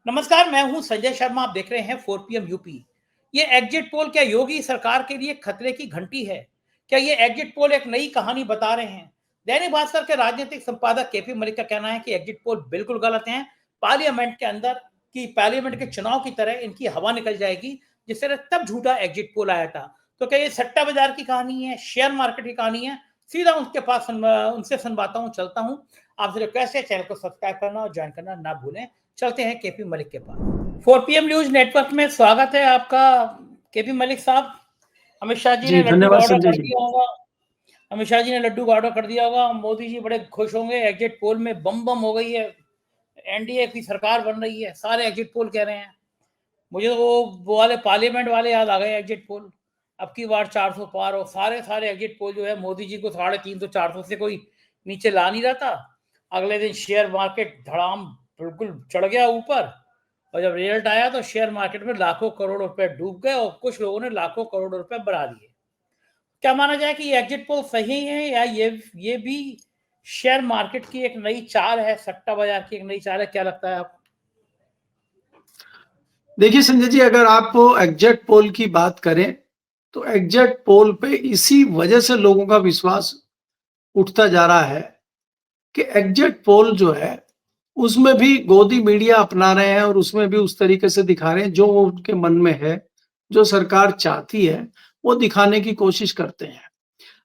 नमस्कार, मैं हूं संजय शर्मा। आप देख रहे हैं 4 PM यूपी। ये एग्जिट पोल क्या योगी सरकार के लिए खतरे की घंटी है? क्या ये एग्जिट पोल एक नई कहानी बता रहे हैं? दैनिक भास्कर के राजनीतिक संपादक केपी मलिक का कहना है कि एग्जिट पोल बिल्कुल गलत हैं। पार्लियामेंट के चुनाव की तरह इनकी हवा निकल जाएगी, जिस तरह तब झूठा एग्जिट पोल आया था। तो क्या ये सट्टा बाजार की कहानी है, शेयर मार्केट की कहानी है? सीधा उनसे सुनवाता हूँ, चलता हूँ। आपसे रिक्वेस्ट है, चैनल को सब्सक्राइब करना और ज्वाइन करना ना भूलें। चलते हैं केपी मलिक के पास। 4 PM न्यूज नेटवर्क में स्वागत है आपका, केपी मलिक साहब। अमित शाह जी जी, ने लड्डू का धन्यवाद ऑर्डर संजय कर जी। दिया होगा। अमित शाह जी ने लड्डू का ऑर्डर कर दिया होगा। मोदी जी बड़े खुश होंगे, एग्जिट पोल में बम बम हो गई है, एनडीए की सरकार बन रही है, सारे एग्जिट पोल कह रहे हैं। मुझे तो वो वाले पार्लियामेंट वाले याद आ गए एग्जिट पोल। अब की बार 400 पार हो, सारे सारे एग्जिट पोल जो है मोदी जी को 350 400 से कोई नीचे ला नहीं रहा था। अगले दिन शेयर मार्केट धड़ाम बिल्कुल चढ़ गया ऊपर, और जब रिजल्ट आया तो शेयर मार्केट में लाखों करोड़ रुपए डूब गए और कुछ लोगों ने लाखों करोड़ रुपए बढ़ा दिए। क्या माना जाए कि ये एग्जिट पोल सही है, या ये भी शेयर मार्केट की एक नई चाल है, सट्टा बाजार की एक नई चाल है? क्या लगता है आपको? देखिए संजय जी, अगर आप एग्जिट पोल की बात करें तो एग्जिट पोल पे इसी वजह से लोगों का विश्वास उठता जा रहा है कि एग्जिट पोल जो है उसमें भी गोदी मीडिया अपना रहे हैं और उसमें भी उस तरीके से दिखा रहे हैं जो उनके मन में है, जो सरकार चाहती है वो दिखाने की कोशिश करते हैं।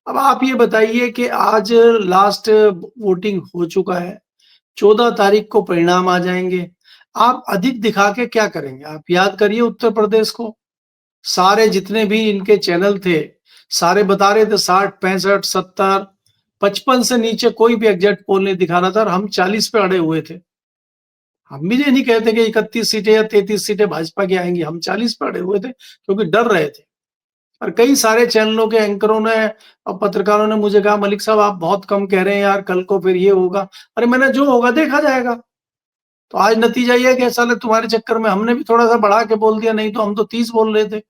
अब आप ये बताइए कि आज लास्ट वोटिंग हो चुका है, 14 तारीख को परिणाम आ जाएंगे। आप अधिक दिखा के क्या करेंगे? आप याद करिए उत्तर प्रदेश को, सारे जितने भी इनके चैनल थे, सारे बता रहे थे 60, 65, 70, 55 से नीचे कोई भी एग्जैक्ट पोल नहीं दिखा रहा था और हम 40 पे अड़े हुए थे। हम भी ये नहीं कहते कि 31 सीटें या 33 सीटें भाजपा की आएंगी, हम 40 पे अड़े हुए थे क्योंकि डर रहे थे। और कई सारे चैनलों के एंकरों ने और पत्रकारों ने मुझे कहा, मलिक साहब आप बहुत कम कह रहे हैं यार, कल को फिर ये होगा। अरे मैंने जो होगा देखा जाएगा। तो आज नतीजा ये है कि साले तुम्हारे चक्कर में हमने भी थोड़ा सा बढ़ा के बोल दिया, नहीं तो हम तो 30 बोल रहे थे।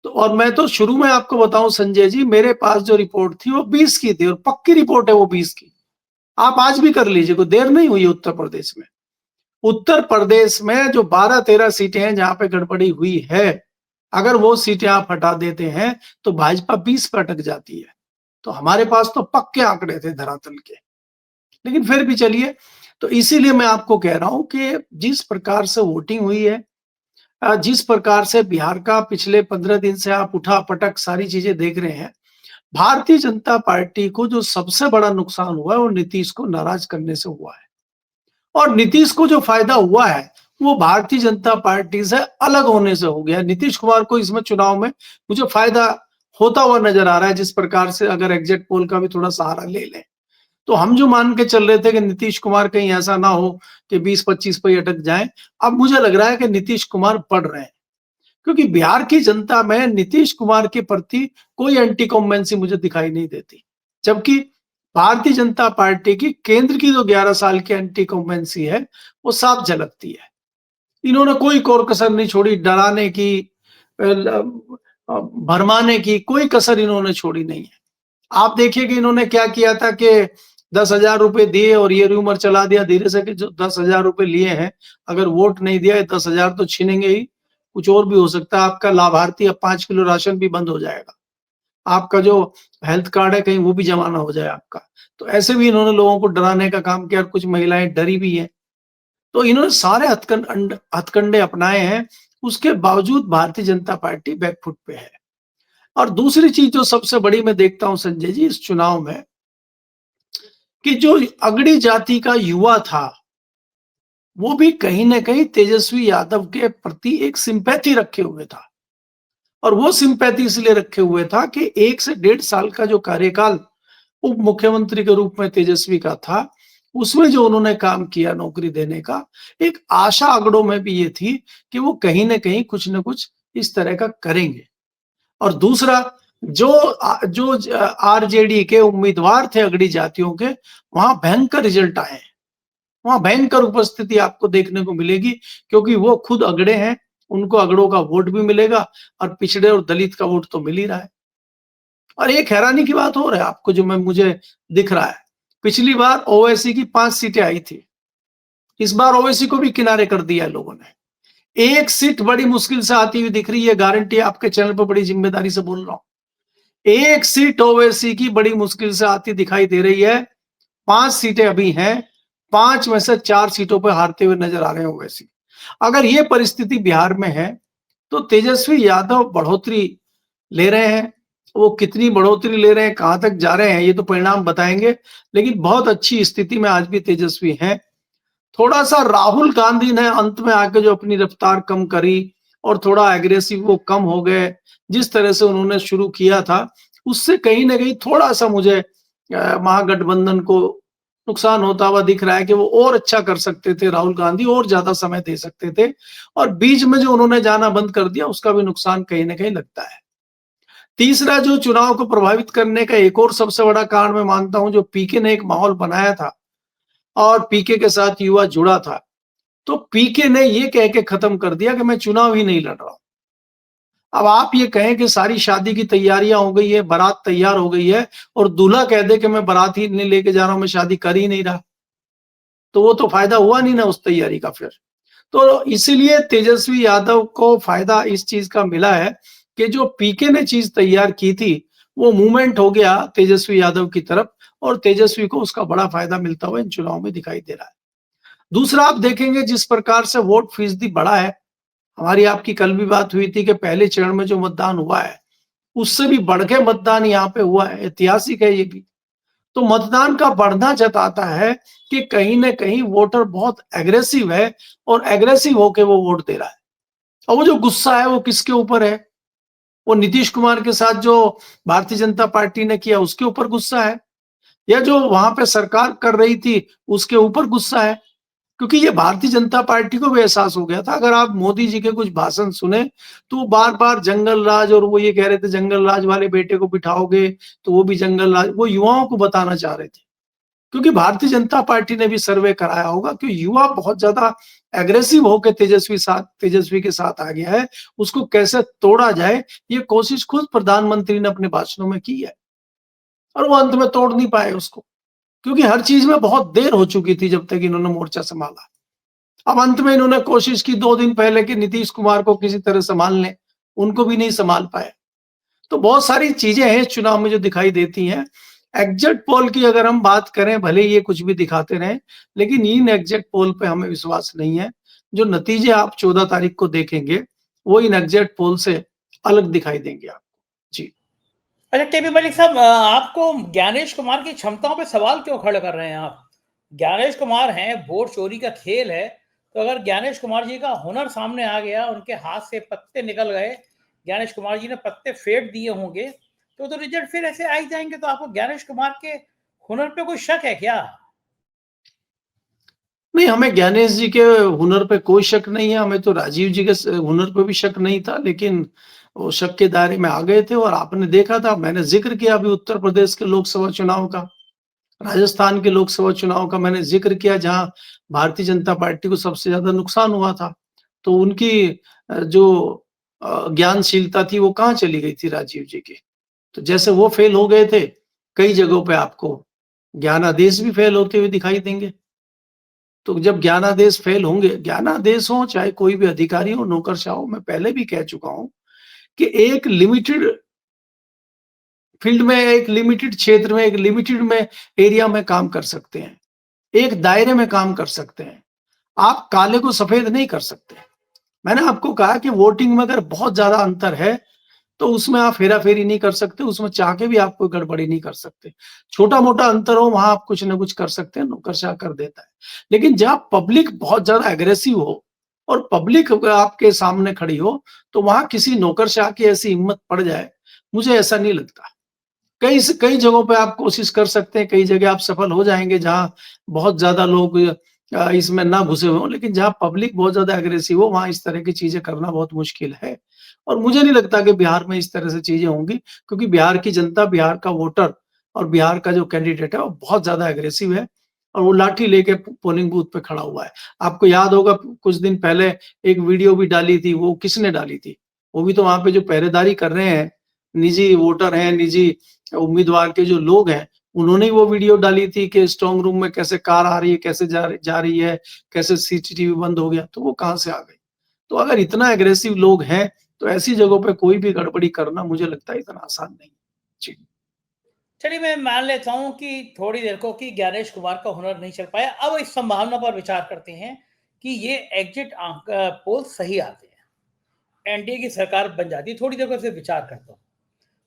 तो और मैं तो शुरू में आपको बताऊं संजय जी, मेरे पास जो रिपोर्ट थी वो 20 की थी और पक्की रिपोर्ट है वो 20 की। आप आज भी कर लीजिए, कोई देर नहीं हुई उत्तर प्रदेश में। उत्तर प्रदेश में जो 12-13 सीटें हैं जहां पे गड़बड़ी हुई है, अगर वो सीटें आप हटा देते हैं तो भाजपा 20 पे अटक जाती है। तो हमारे पास तो पक्के आंकड़े थे धरातल के, लेकिन फिर भी चलिए। तो इसीलिए मैं आपको कह रहा हूं कि जिस प्रकार से वोटिंग हुई है, जिस प्रकार से बिहार का पिछले 15 दिन से आप उठा पटक सारी चीजें देख रहे हैं, भारतीय जनता पार्टी को जो सबसे बड़ा नुकसान हुआ है वो नीतीश को नाराज करने से हुआ है। और नीतीश को जो फायदा हुआ है वो भारतीय जनता पार्टी से अलग होने से हो गया। नीतीश कुमार को इसमें चुनाव में मुझे फायदा होता हुआ नजर आ रहा है, जिस प्रकार से अगर एग्जिट पोल का भी थोड़ा सहारा ले लें। तो हम जो मान के चल रहे थे कि नीतीश कुमार कहीं ऐसा ना हो कि 20-25 पे अटक जाए, अब मुझे लग रहा है कि नीतीश कुमार पढ़ रहे हैं, क्योंकि बिहार की जनता में नीतीश कुमार के प्रति कोई एंटी कॉम्बेंसी मुझे दिखाई नहीं देती। जबकि भारतीय जनता पार्टी की केंद्र की जो 11 साल की एंटी कॉम्बेंसी है वो साफ झलकती है। इन्होंने कोई कोर कसर नहीं छोड़ी, डराने की, भरमाने की कोई कसर इन्होंने छोड़ी नहीं है। आप देखिए कि इन्होंने क्या किया था कि 10,000 रुपए दिए और ये रूमर चला दिया धीरे से कि जो 10,000 रुपए लिए हैं, अगर वोट नहीं दिया 10,000 तो छीनेंगे ही। कुछ और भी हो सकता है, आपका लाभार्थी अब 5 किलो राशन भी बंद हो जाएगा, आपका जो हेल्थ कार्ड है कहीं वो भी जमा ना हो जाए आपका। तो ऐसे भी इन्होंने लोगों को डराने का काम किया और कुछ महिलाएं डरी भी हैं। तो इन्होंने सारे हथकंडे अपनाए हैं, उसके बावजूद भारतीय जनता पार्टी बैकफुट पे है। और दूसरी चीज जो सबसे बड़ी मैं देखता हूं संजय जी इस चुनाव में, कि जो अगड़ी जाति का युवा था वो भी कहीं ना कहीं तेजस्वी यादव के प्रति एक सिंपैथी रखे हुए था। और वो सिंपैथी इसलिए रखे हुए था कि 1 से 1.5 साल का जो कार्यकाल उप मुख्यमंत्री के रूप में तेजस्वी का था, उसमें जो उन्होंने काम किया नौकरी देने का, एक आशा अगड़ों में भी ये थी कि वो कहीं ना कहीं कुछ ना कुछ इस तरह का करेंगे। और दूसरा, जो जो आरजेडी के उम्मीदवार थे अगड़ी जातियों के, वहां भयंकर रिजल्ट आए, वहां भयंकर उपस्थिति आपको देखने को मिलेगी, क्योंकि वो खुद अगड़े हैं, उनको अगड़ों का वोट भी मिलेगा और पिछड़े और दलित का वोट तो मिल ही रहा है। और एक हैरानी की बात हो रहा है आपको, जो मैं मुझे दिख रहा है, पिछली बार ओवैसी की 5 सीटें आई थी, इस बार ओवैसी को भी किनारे कर दिया है लोगों ने। एक सीट बड़ी मुश्किल से आती हुई दिख रही है, गारंटी आपके चैनल पर बड़ी जिम्मेदारी से बोल रहा हूं। एक सीट ओवैसी की बड़ी मुश्किल से आती दिखाई दे रही है। 5 सीटें अभी हैं, 5 में से 4 सीटों पर हारते हुए नजर आ रहे हैं ओवैसी। अगर ये परिस्थिति बिहार में है तो तेजस्वी यादव बढ़ोतरी ले रहे हैं। वो कितनी बढ़ोतरी ले रहे हैं, कहां तक जा रहे हैं, ये तो परिणाम बताएंगे। लेकिन बहुत अच्छी स्थिति में आज भी तेजस्वी हैं। थोड़ा सा राहुल गांधी ने अंत में आके जो अपनी रफ्तार कम करी और थोड़ा एग्रेसिव वो कम हो गए, जिस तरह से उन्होंने शुरू किया था, उससे कहीं ना कहीं थोड़ा सा मुझे महागठबंधन को नुकसान होता हुआ दिख रहा है कि वो और अच्छा कर सकते थे, राहुल गांधी और ज्यादा समय दे सकते थे, और बीच में जो उन्होंने जाना बंद कर दिया उसका भी नुकसान कहीं ना कहीं लगता है। तीसरा, जो चुनाव को प्रभावित करने का एक और सबसे बड़ा कारण मैं मानता हूं, जो पीके ने एक माहौल बनाया था और पीके के साथ युवा जुड़ा था, तो पीके ने ये कह के खत्म कर दिया कि मैं चुनाव ही नहीं लड़ रहा हूं। अब आप ये कहें कि सारी शादी की तैयारियां हो गई है, बारात तैयार हो गई है, और दूल्हा कह दे कि मैं बारात ही नहीं लेके जा रहा हूं, मैं शादी कर ही नहीं रहा, तो वो तो फायदा हुआ नहीं ना उस तैयारी का फिर। तो इसीलिए तेजस्वी यादव को फायदा इस चीज का मिला है कि जो पीके ने चीज तैयार की थी वो मूवमेंट हो गया तेजस्वी यादव की तरफ, और तेजस्वी को उसका बड़ा फायदा मिलता हुआ इन चुनाव में दिखाई दे रहा है। दूसरा, आप देखेंगे जिस प्रकार से वोट फीसदी बढ़ा है, हमारी आपकी कल भी बात हुई थी कि पहले चरण में जो मतदान हुआ है उससे भी बढ़ के मतदान यहाँ पे हुआ है, ऐतिहासिक है ये भी। तो मतदान का बढ़ना जताता है कि कहीं ना कहीं वोटर बहुत एग्रेसिव है, और एग्रेसिव होके वो वोट दे रहा है। और वो जो गुस्सा है वो किसके ऊपर है? वो नीतीश कुमार के साथ जो भारतीय जनता पार्टी ने किया उसके ऊपर गुस्सा है, या जो वहां पे सरकार कर रही थी उसके ऊपर गुस्सा है? क्योंकि ये भारतीय जनता पार्टी को भी एहसास हो गया था। अगर आप मोदी जी के कुछ भाषण सुने तो वो बार बार जंगल राज, और वो ये कह रहे थे जंगल राज वाले बेटे को बिठाओगे तो वो भी जंगल राज, वो युवाओं को बताना चाह रहे थे। क्योंकि भारतीय जनता पार्टी ने भी सर्वे कराया होगा कि युवा बहुत ज्यादा एग्रेसिव होकर तेजस्वी के साथ आ गया है, उसको कैसे तोड़ा जाए ये कोशिश खुद प्रधानमंत्री ने अपने भाषणों में की है, और वो अंत में तोड़ नहीं पाए उसको, क्योंकि हर चीज में बहुत देर हो चुकी थी जब तक इन्होंने मोर्चा संभाला। अब अंत में इन्होंने कोशिश की 2 दिन पहले कि नीतीश कुमार को किसी तरह संभाल लें, उनको भी नहीं संभाल पाए। तो बहुत सारी चीजें हैं इस चुनाव में जो दिखाई देती हैं। एग्जिट पोल की अगर हम बात करें, भले ये कुछ भी दिखाते रहे, लेकिन इन एग्जिट पोल पे हमें विश्वास नहीं है। जो नतीजे आप 14 तारीख को देखेंगे वो इन एग्जिट पोल से अलग दिखाई देंगे आपको। जी। अच्छा केपी मलिक साहब, आपको ज्ञानेश कुमार की क्षमताओं पे सवाल क्यों खड़े कर रहे हैं आप? ज्ञानेश कुमार हैं, वोट चोरी का खेल है, तो अगर ज्ञानेश कुमार जी का हुनर सामने आ गया, उनके हाथ से पत्ते निकल गए, ज्ञानेश कुमार जी ने पत्ते फेंट दिए होंगे, तो रिजल्ट फिर ऐसे आ ही जाएंगे। तो आपको ज्ञानेश कुमार के हुनर पे कोई शक है क्या? नहीं, हमें ज्ञानेश जी के हुनर पे कोई शक नहीं है, हमें तो राजीव जी के हुनर पे भी शक नहीं था, लेकिन वो शक के दायरे में आ गए थे। और आपने देखा था, मैंने जिक्र किया अभी उत्तर प्रदेश के लोकसभा चुनाव का, राजस्थान के लोकसभा चुनाव का मैंने जिक्र किया, जहां भारतीय जनता पार्टी को सबसे ज्यादा नुकसान हुआ था। तो उनकी जो ज्ञानशीलता थी वो कहाँ चली गई थी राजीव जी की? तो जैसे वो फेल हो गए थे, कई जगहों पे आपको ज्ञानादेश भी फेल होते हुए दिखाई देंगे। तो जब ज्ञानादेश फेल होंगे, ज्ञानादेश हो चाहे कोई भी अधिकारी हो, नौकरशाह हो, मैं पहले भी कह चुका हूं कि एक लिमिटेड फील्ड में, एक लिमिटेड क्षेत्र में, एक लिमिटेड में एरिया में काम कर सकते हैं, एक दायरे में काम कर सकते हैं। आप काले को सफेद नहीं कर सकते। मैंने आपको कहा कि वोटिंग में अगर बहुत ज्यादा अंतर है तो उसमें आप हेरा फेरी नहीं कर सकते, उसमें चाह के भी आप कोई गड़बड़ी नहीं कर सकते। छोटा मोटा अंतर हो वहां आप कुछ ना कुछ कर सकते हैं, नौकरशाह कर देता है। लेकिन जहां पब्लिक बहुत ज्यादा एग्रेसिव हो और पब्लिक आपके सामने खड़ी हो, तो वहां किसी नौकरशाह की ऐसी हिम्मत पड़ जाए, मुझे ऐसा नहीं लगता। कई जगहों पे आप कोशिश कर सकते हैं, कई जगह आप सफल हो जाएंगे जहां बहुत ज्यादा लोग इसमें ना घुसे हुए हों, लेकिन जहां पब्लिक बहुत ज्यादा एग्रेसिव हो वहां इस तरह की चीजें करना बहुत मुश्किल है। और मुझे नहीं लगता कि बिहार में इस तरह से चीजें होंगी, क्योंकि बिहार की जनता, बिहार का वोटर और बिहार का जो कैंडिडेट है वो बहुत ज्यादा एग्रेसिव है, और वो लाठी लेके पोलिंग बूथ पे खड़ा हुआ है। आपको याद होगा कुछ दिन पहले एक वीडियो भी डाली थी, वो किसने डाली थी? वो भी तो वहां पे जो पहरेदारी कर रहे हैं, निजी वोटर हैं, निजी उम्मीदवार के जो लोग हैं, उन्होंने ही वो वीडियो डाली थी कि स्ट्रांग रूम में कैसे कार आ रही है, कैसे जा रही है, कैसे सीसीटीवी बंद हो गया, तो वो कहाँ से आ गई? तो अगर इतना एग्रेसिव लोग हैं, तो ऐसी जगहों पे कोई भी गड़बड़ी करना मुझे लगता है इतना आसान नहीं। जी। चलिए, मैं मान लेता हूँ कि थोड़ी देर को कि ज्ञानेश कुमार का हुनर नहीं चल पाया। अब इस संभावना पर विचार करते हैं कि ये एग्जिट पोल सही आते हैं, एनडीए की सरकार बन जाती है। थोड़ी देर को इस पे विचार करता हूँ।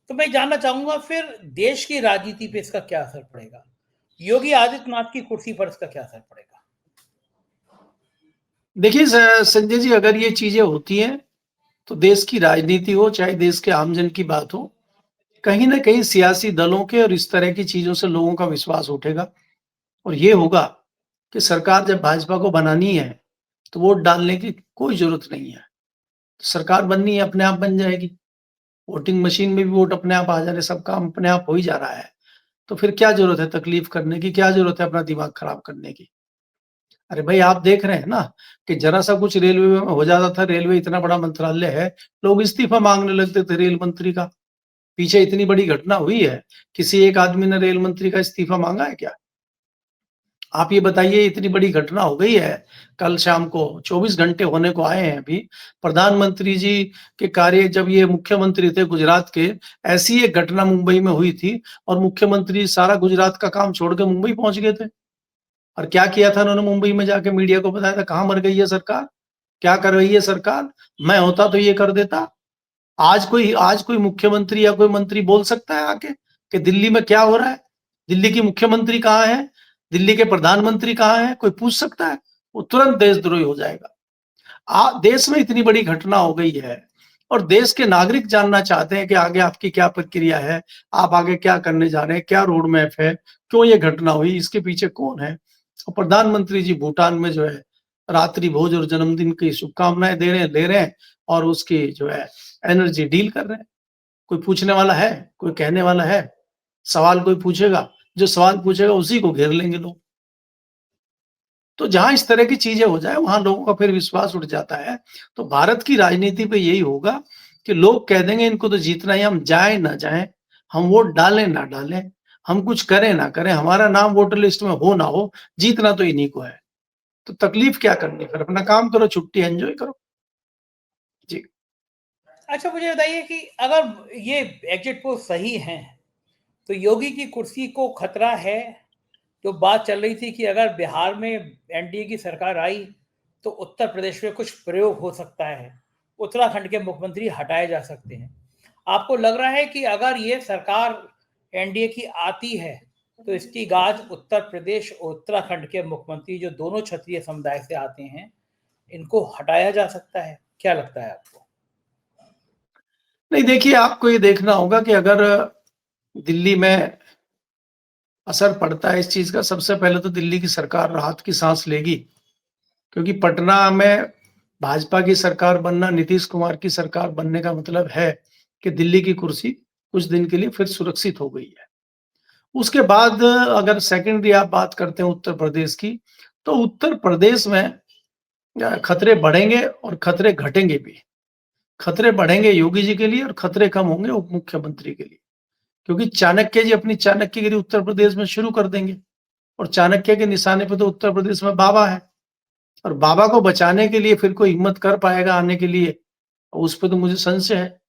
तो मैं जानना चाहूंगा फिर देश की राजनीति पे इसका क्या असर पड़ेगा? योगी आदित्यनाथ की कुर्सी पर इसका क्या असर पड़ेगा? देखिए संजय जी, अगर ये चीजें होती हैं, तो देश की राजनीति हो चाहे देश के आमजन की बात हो, कहीं न कहीं सियासी दलों के और इस तरह की चीज़ों से लोगों का विश्वास उठेगा और ये होगा कि सरकार जब भाजपा को बनानी है, तो वोट डालने की कोई ज़रूरत नहीं है। सरकार बननी है, अपने आप बन जाएगी। वोटिंग मशीन में भी वोट अपने आप आ जा रहे, सब काम अपने आप हो ही जा रहा है। तो फिर क्या ज़रूरत है तकलीफ करने की, क्या ज़रूरत है अपना दिमाग खराब करने की? अरे भाई, आप देख रहे हैं ना कि ज़रा-सा कुछ रेलवे में हो जाता था, रेलवे इतना बड़ा मंत्रालय है, लोग इस्तीफ़ा माँगने लगते थे रेल मंत्री का। पीछे इतनी बड़ी घटना हुई है, किसी एक आदमी ने रेल मंत्री का इस्तीफा माँगा है क्या? आप ये बताइए, इतनी बड़ी घटना हो गई है, कल शाम को 24 घंटे होने को आए हैं अभी। प्रधानमंत्री जी के कार्य जब ये मुख्यमंत्री थे गुजरात के, ऐसी एक घटना मुंबई में हुई थी और मुख्यमंत्री सारा गुजरात का काम छोड़ के मुंबई पहुँच गए थे। और क्या किया था उन्होंने मुंबई में जाके मीडिया को बताया था, कहाँ मर गई है सरकार? क्या कर रही है सरकार? मैं होता तो ये कर देता। आज कोई मुख्यमंत्री या कोई मंत्री बोल सकता है आके कि दिल्ली में क्या हो रहा है? दिल्ली की मुख्यमंत्री कहाँ है? दिल्ली के प्रधानमंत्री कहाँ हैं? कोई पूछ सकता है? वो तुरंत देशद्रोही हो जाएगा। देश में इतनी बड़ी घटना हो गई है और देश के नागरिक जानना चाहते हैं कि आगे आपकी क्या प्रक्रिया है? आप आगे क्या करने जा रहे हैं? क्या रोड मैप है? क्यों ये घटना हुई? इसके पीछे कौन है? और प्रधानमंत्री जी भूटान में जो है रात्रि भोज और जन्मदिन की शुभकामनाएँ दे रहे हैं, ले रहे हैं और उसकी जो है एनर्जी डील कर रहे हैं। कोई पूछने वाला है? कोई कहने वाला है? सवाल कोई पूछेगा? जो सवाल पूछेगा उसी को घेर लेंगे लोग। तो जहाँ इस तरह की चीज़ें हो जाए, वहाँ लोगों का फिर विश्वास उठ जाता है। तो भारत की राजनीति पे यही होगा कि लोग कह देंगे इनको तो जीतना ही, हम जाएँ ना जाएँ, हम वोट डालें ना डालें, हम कुछ करें ना करें, हमारा नाम वोटर लिस्ट में हो ना हो, जीतना तो इन्हीं को है। तो तकलीफ क्या करनी, फिर अपना काम करो, छुट्टी एन्जॉय करो। जी। अच्छा, मुझे बताइए कि अगर ये एग्जिट पोल सही हैं, तो योगी की कुर्सी को खतरा है? जो बात चल रही थी कि अगर बिहार में एनडीए की सरकार आई, तो उत्तर प्रदेश में कुछ प्रयोग हो सकता है, उत्तराखंड के मुख्यमंत्री हटाए जा सकते हैं। आपको लग रहा है कि अगर ये सरकार एनडीए की आती है, तो इसकी गाज उत्तर प्रदेश और उत्तराखंड के मुख्यमंत्री, जो दोनों क्षत्रिय समुदाय से आते हैं, इनको हटाया जा सकता है? क्या लगता है आपको? नहीं, देखिए, आपको ये देखना होगा कि अगर दिल्ली में असर पड़ता है इस चीज़ का, सबसे पहले तो दिल्ली की सरकार राहत की साँस लेगी। क्योंकि पटना में भाजपा की सरकार बनना, नीतीश कुमार की सरकार बनने का मतलब है कि दिल्ली की कुर्सी कुछ दिन के लिए फिर सुरक्षित हो गई है। उसके बाद अगर सेकेंडरी आप बात करते हैं उत्तर प्रदेश की, तो उत्तर प्रदेश में खतरे बढ़ेंगे और खतरे घटेंगे भी। खतरे बढ़ेंगे योगी जी के लिए और खतरे कम होंगे उप मुख्यमंत्री के लिए। क्योंकि चाणक्य जी अपनी चाणक्यगिरी उत्तर प्रदेश में शुरू कर देंगे और चाणक्य के निशाने पे तो उत्तर प्रदेश में बाबा है। और बाबा को बचाने के लिए फिर कोई हिम्मत कर पाएगा आने के लिए, उस पे तो मुझे संशय है।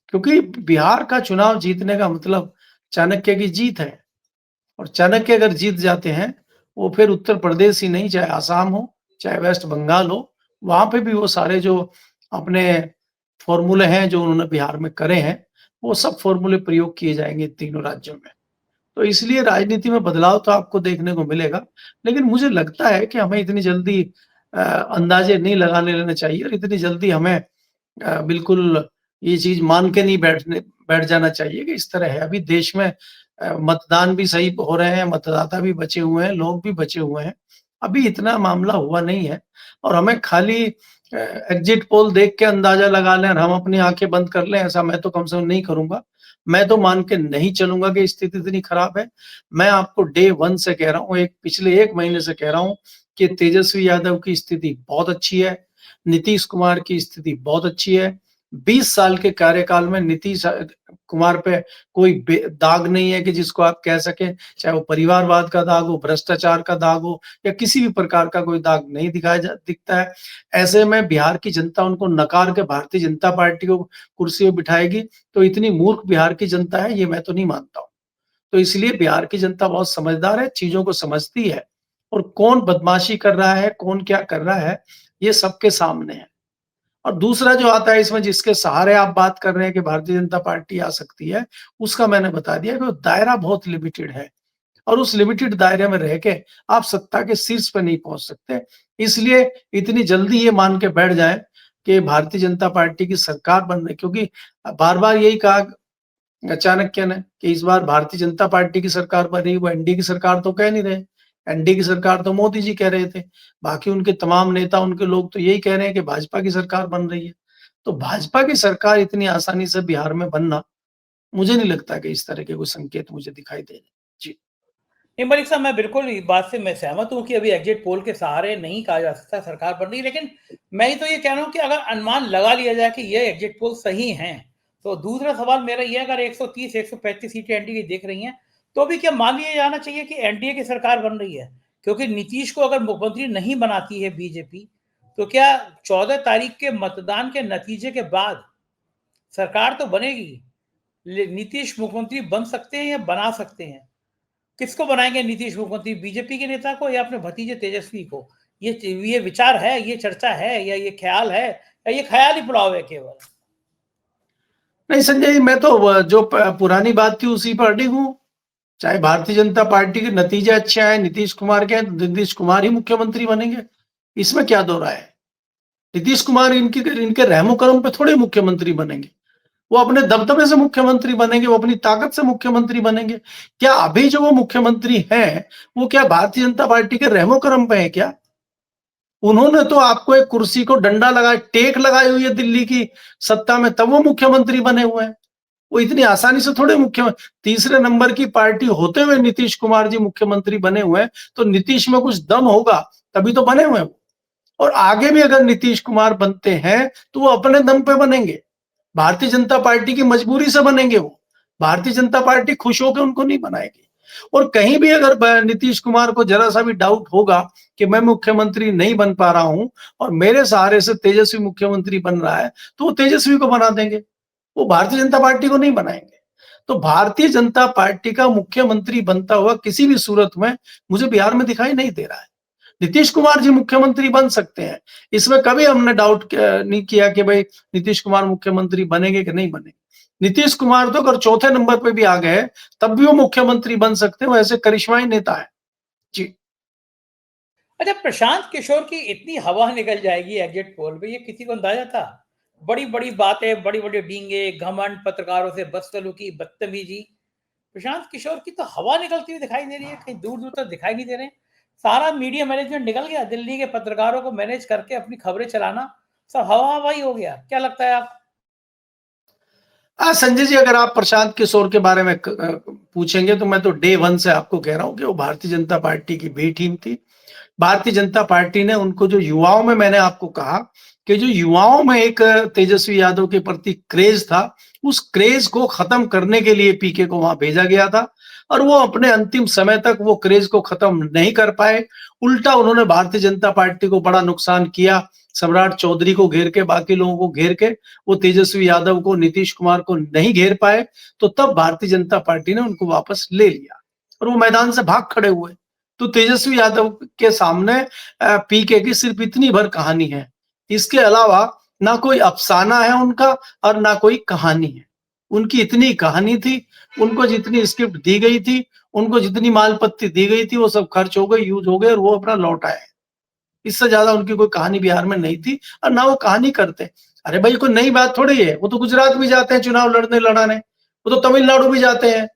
क्योंकि बिहार का चुनाव जीतने का मतलब चाणक्य की जीत है और चाणक्य अगर जीत जाते हैं, वो फिर उत्तर प्रदेश ही नहीं, चाहे आसाम हो, चाहे वेस्ट बंगाल हो, वहाँ पे भी वो सारे जो अपने फ़ॉर्मूले हैं, जो उन्होंने बिहार में करे हैं, वो सब फ़ॉर्मूले प्रयोग किए जाएँगे तीनों राज्यों में। तो इसलिए राजनीति में बदलाव तो आपको देखने को मिलेगा, लेकिन मुझे लगता है कि हमें इतनी जल्दी अंदाज़े नहीं लगाने लेने चाहिए और इतनी जल्दी हमें बिल्कुल ये चीज़ मान के नहीं बैठ जाना चाहिए कि इस तरह है। अभी देश में मतदान भी सही हो रहे हैं, मतदाता भी बचे हुए हैं, लोग भी बचे हुए हैं। अभी इतना मामला हुआ नहीं है और हमें खाली एग्ज़िट पोल देख के अंदाज़ा लगा लें और हम अपनी आँखें बंद कर लें, ऐसा मैं तो कम से कम नहीं करूँगा। मैं तो मान के नहीं चलूँगा कि स्थिति इतनी खराब है। मैं आपको डे 1 से कह रहा हूँ, पिछले 1 महीने से कह रहा हूँ कि तेजस्वी यादव की स्थिति बहुत अच्छी है, नीतीश कुमार की स्थिति बहुत अच्छी है, 20 साल के कार्यकाल में नीतीश कुमार पे कोई दाग नहीं है कि जिसको आप कह सकें, चाहे वो परिवारवाद का दाग हो, भ्रष्टाचार का दाग हो या किसी भी प्रकार का कोई दाग नहीं दिखता है। ऐसे में बिहार की जनता उनको नकार के भारतीय जनता पार्टी को कुर्सी पे बिठाएगी, तो इतनी मूर्ख बिहार की जनता है ये मैं तो नहीं मानता हूँ। तो इसलिए बिहार की जनता बहुत समझदार है, चीज़ों को समझती है और कौन बदमाशी कर रहा है, कौन क्या कर रहा है, ये सबके सामने है। और दूसरा जो आता है इसमें, जिसके सहारे आप बात कर रहे हैं कि भारतीय जनता पार्टी आ सकती है, उसका मैंने बता दिया कि वो दायरा बहुत लिमिटेड है और उस लिमिटेड दायरे में रह के आप सत्ता के शीर्ष पे नहीं पहुंच सकते। इसलिए इतनी जल्दी ये मान के बैठ जाएं कि भारतीय जनता पार्टी की सरकार बन रही, क्योंकि बार-बार यही कहा चाणक्य ने कि इस बार भारतीय जनता पार्टी की सरकार बन रही, वो एनडीए की सरकार तो कह नहीं रहे। एनडीए की सरकार तो मोदी जी कह रहे थे। बाकी उनके तमाम नेता, उनके लोग तो यही कह रहे हैं कि भाजपा की सरकार बन रही है। तो भाजपा की सरकार इतनी आसानी से बिहार में बनना, मुझे नहीं लगता कि इस तरह के कोई संकेत मुझे दिखाई दे रहे। जी। नहीं मलिक साहब, मैं बिल्कुल इस बात से मैं सहमत हूँ कि अभी एग्जिट पोल के सहारे नहीं कहा जा सकता सरकार बन रही, लेकिन मैं तो ये कह रहा हूँ कि अगर अनुमान लगा लिया जाए कि ये एग्जिट पोल सही हैं, तो दूसरा सवाल मेरा ये है, अगर 130 135 सीटें एनडीए की दिख रही हैं, तो भी क्या मान लिया जाना चाहिए कि एनडीए की सरकार बन रही है? क्योंकि नीतीश को अगर मुख्यमंत्री नहीं बनाती है बीजेपी, तो क्या 14 तारीख के मतदान के नतीजे के बाद सरकार तो बनेगी, नीतीश मुख्यमंत्री बन सकते हैं या बना सकते हैं? किसको बनाएंगे नीतीश मुख्यमंत्री, बीजेपी के नेता को या अपने भतीजे तेजस्वी को? ये विचार है, ये चर्चा है, या ये ख्याल है, या ये ख्याली पुलाव है केवल? नहीं संजय जी, मैं तो जो पुरानी बात थी उसी पर अडिग हूँ। चाहे भारतीय जनता पार्टी के नतीजे अच्छे आए, नीतीश कुमार के, तो नीतीश कुमार ही मुख्यमंत्री बनेंगे। इसमें क्या दो राय है? नीतीश कुमार इनके रहमो करम पे थोड़े मुख्यमंत्री बनेंगे। वो अपने दबदबे से मुख्यमंत्री बनेंगे, वो अपनी ताकत से मुख्यमंत्री बनेंगे। क्या अभी जो वो मुख्यमंत्री हैं, वो क्या भारतीय जनता पार्टी के रहमो करम पे है क्या? उन्होंने तो आपको एक कुर्सी को डंडा लगा, टेक लगाई हुई है दिल्ली की सत्ता में, तब वो मुख्यमंत्री बने हुए हैं। वो इतनी आसानी से थोड़े तीसरे नंबर की पार्टी होते हुए नीतीश कुमार जी मुख्यमंत्री बने हुए हैं, तो नीतीश में कुछ दम होगा तभी तो बने हुए हैं वो। और आगे भी अगर नीतीश कुमार बनते हैं तो वो अपने दम पे बनेंगे, भारतीय जनता पार्टी की मजबूरी से बनेंगे। वो भारतीय जनता पार्टी खुश होकर उनको नहीं बनाएगी। और कहीं भी अगर नीतीश कुमार को जरा सा भी डाउट होगा कि मैं मुख्यमंत्री नहीं बन पा रहा हूं और मेरे सहारे से तेजस्वी मुख्यमंत्री बन रहा है, तो वो तेजस्वी को बना देंगे, वो भारतीय जनता पार्टी को नहीं बनाएंगे। तो भारतीय जनता पार्टी का मुख्यमंत्री बनता हुआ किसी भी सूरत में मुझे बिहार में दिखाई नहीं दे रहा है। नीतीश कुमार जी मुख्यमंत्री बन सकते हैं, इसमें कभी हमने डाउट नहीं किया कि भाई नीतीश कुमार मुख्यमंत्री बनेंगे कि नहीं बनेंगे। नीतीश कुमार तो अगर चौथे नंबर पे भी आ गए तब भी वो मुख्यमंत्री बन सकते हैं, वो ऐसे करिश्माई नेता है। जी। अच्छा, प्रशांत किशोर की इतनी हवा निकल जाएगी एग्जिट पोल पे, ये किसी को अंदाजा था? बड़ी बड़ी बातें, बड़ी बड़ी डींगे, घमंड, पत्रकारों से बदसलूकी, बदतमीजी, प्रशांत किशोर की तो हवा निकलती हुई दिखाई दे रही है, कहीं दूर दूर तक दिखाई नहीं दे रहे हैं। सारा मीडिया मैनेजमेंट निकल गया, दिल्ली के पत्रकारों को मैनेज करके अपनी खबरें चलाना सब हवा हवाई हो गया। क्या लगता है आप? संजय जी, अगर आप प्रशांत किशोर के बारे में पूछेंगे तो मैं तो डे वन से आपको कह रहा हूं कि वो भारतीय जनता पार्टी की बी टीम थी। भारतीय जनता पार्टी ने उनको, जो युवाओं में, मैंने आपको कहा कि जो युवाओं में एक तेजस्वी यादव के प्रति क्रेज था, उस क्रेज को खत्म करने के लिए पीके को वहां भेजा गया था और वो अपने अंतिम समय तक वो क्रेज को खत्म नहीं कर पाए। उल्टा उन्होंने भारतीय जनता पार्टी को बड़ा नुकसान किया। सम्राट चौधरी को घेर के, बाकी लोगों को घेर के, वो तेजस्वी यादव को, नीतीश कुमार को नहीं घेर पाए, तो तब भारतीय जनता पार्टी ने उनको वापस ले लिया और वो मैदान से भाग खड़े हुए। तो तेजस्वी यादव के सामने पीके की सिर्फ इतनी भर कहानी है, इसके अलावा ना कोई अफसाना है उनका और ना कोई कहानी है। उनकी इतनी कहानी थी, उनको जितनी स्क्रिप्ट दी गई थी, उनको जितनी मालपत्ती दी गई थी, वो सब खर्च हो गई, यूज हो गए और वो अपना लौट आए। इससे ज्यादा उनकी कोई कहानी बिहार में नहीं थी और ना वो कहानी करते। अरे भाई, कोई नई बात थोड़ी है, वो तो गुजरात भी जाते हैं चुनाव लड़ाने, वो तो तमिलनाडु भी जाते हैं,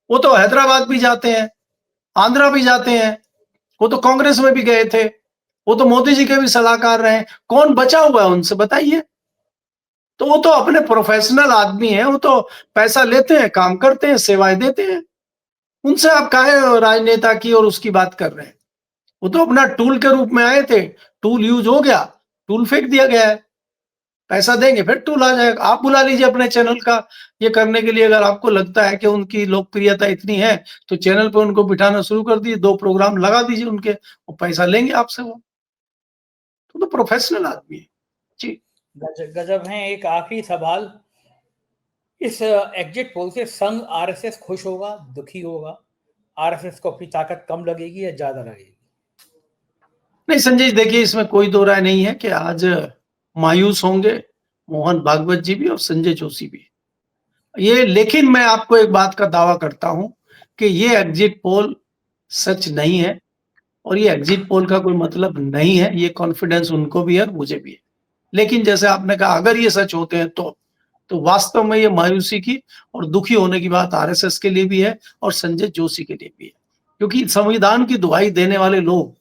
वो तो हैदराबाद भी जाते हैं, आंध्रा भी जाते हैं, वो तो कांग्रेस में भी गए थे, वो तो मोदी जी के भी सलाहकार रहे। कौन बचा हुआ है उनसे, बताइए? तो वो तो अपने प्रोफेशनल आदमी है, वो तो पैसा लेते हैं, काम करते हैं, सेवाएं देते हैं। उनसे आप काहे राजनेता की और उसकी बात कर रहे हैं? वो तो अपना टूल के रूप में आए थे, टूल यूज हो गया, टूल फेंक दिया गया है। पैसा देंगे फिर टूल आ जाएगा। आप बुला लीजिए अपने चैनल का ये करने के लिए, अगर आपको लगता है कि उनकी लोकप्रियता इतनी है तो चैनल पे उनको बिठाना शुरू कर दीजिए, 2 प्रोग्राम लगा दीजिए उनके, वो पैसा लेंगे आपसे वो। तो प्रोफेशनल आदमी है। जी। गजब है। एक आखिरी सवाल, इस एग्जिट पोल से संघ आरएसएस खुश होगा, दुखी होगा? आरएसएस को अपनी ताकत कम लगेगी या ज्यादा लगेगी? नहीं संजय जी, देखिए इसमें कोई दो राय नहीं है कि आज मायूस होंगे मोहन भागवत जी भी और संजय जोशी भी। ये लेकिन मैं आपको एक बात का दावा करता हूं कि ये एग्जिट पोल सच नहीं है, और ये एग्जिट पोल का कोई मतलब नहीं है, ये कॉन्फिडेंस उनको भी है और मुझे भी है। लेकिन जैसे आपने कहा अगर ये सच होते हैं तो वास्तव में ये मायूसी की और दुखी होने की बात आरएसएस के लिए भी है और संजय जोशी के लिए भी है, क्योंकि संविधान की दुहाई देने वाले लोग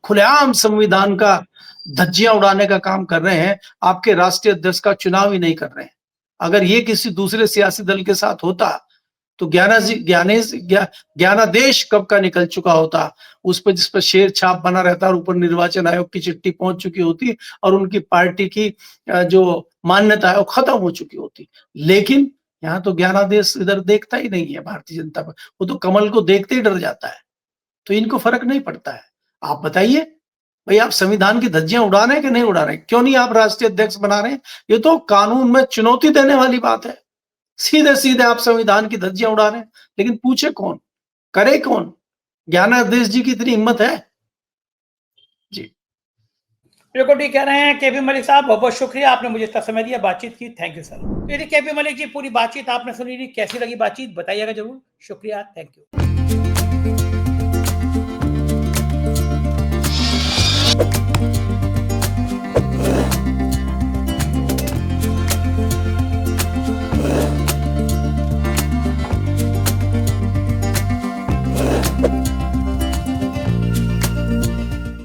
खुलेआम संविधान का धज्जियां उड़ाने का काम कर रहे हैं, आपके राष्ट्रीय अध्यक्ष का चुनाव ही नहीं कर रहे हैं। अगर ये किसी दूसरे सियासी दल के साथ होता तो ज्ञानादेश कब का निकल चुका होता, उस पर जिस पर शेर छाप बना रहता और ऊपर निर्वाचन आयोग की चिट्ठी पहुंच चुकी होती और उनकी पार्टी की जो मान्यता है वो खत्म हो चुकी होती। लेकिन यहाँ तो ज्ञानादेश इधर देखता ही नहीं है भारतीय जनता पर, वो तो कमल को देखते ही डर जाता है, तो इनको फर्क नहीं पड़ता है। आप बताइए भाई, आप संविधान की धज्जियां उड़ा रहे हैं कि नहीं उड़ा रहे हैं? क्यों नहीं आप राष्ट्रीय अध्यक्ष बना रहे हैं? ये तो कानून में चुनौती देने वाली बात है। सीधे सीधे आप संविधान की धज्जियां उड़ा रहे हैं, लेकिन पूछे कौन, करे कौन? ज्ञानादेश जी की इतनी हिम्मत है? जी बिल्कुल ठीक कह रहे हैं केपी मलिक साहब, बहुत बहुत शुक्रिया, आपने मुझे इतना समय दिया, बातचीत की, थैंक यू सर। यदि केपी मलिक जी पूरी बातचीत आपने सुनी, कैसी लगी बातचीत बताइएगा जरूर। शुक्रिया, थैंक यू।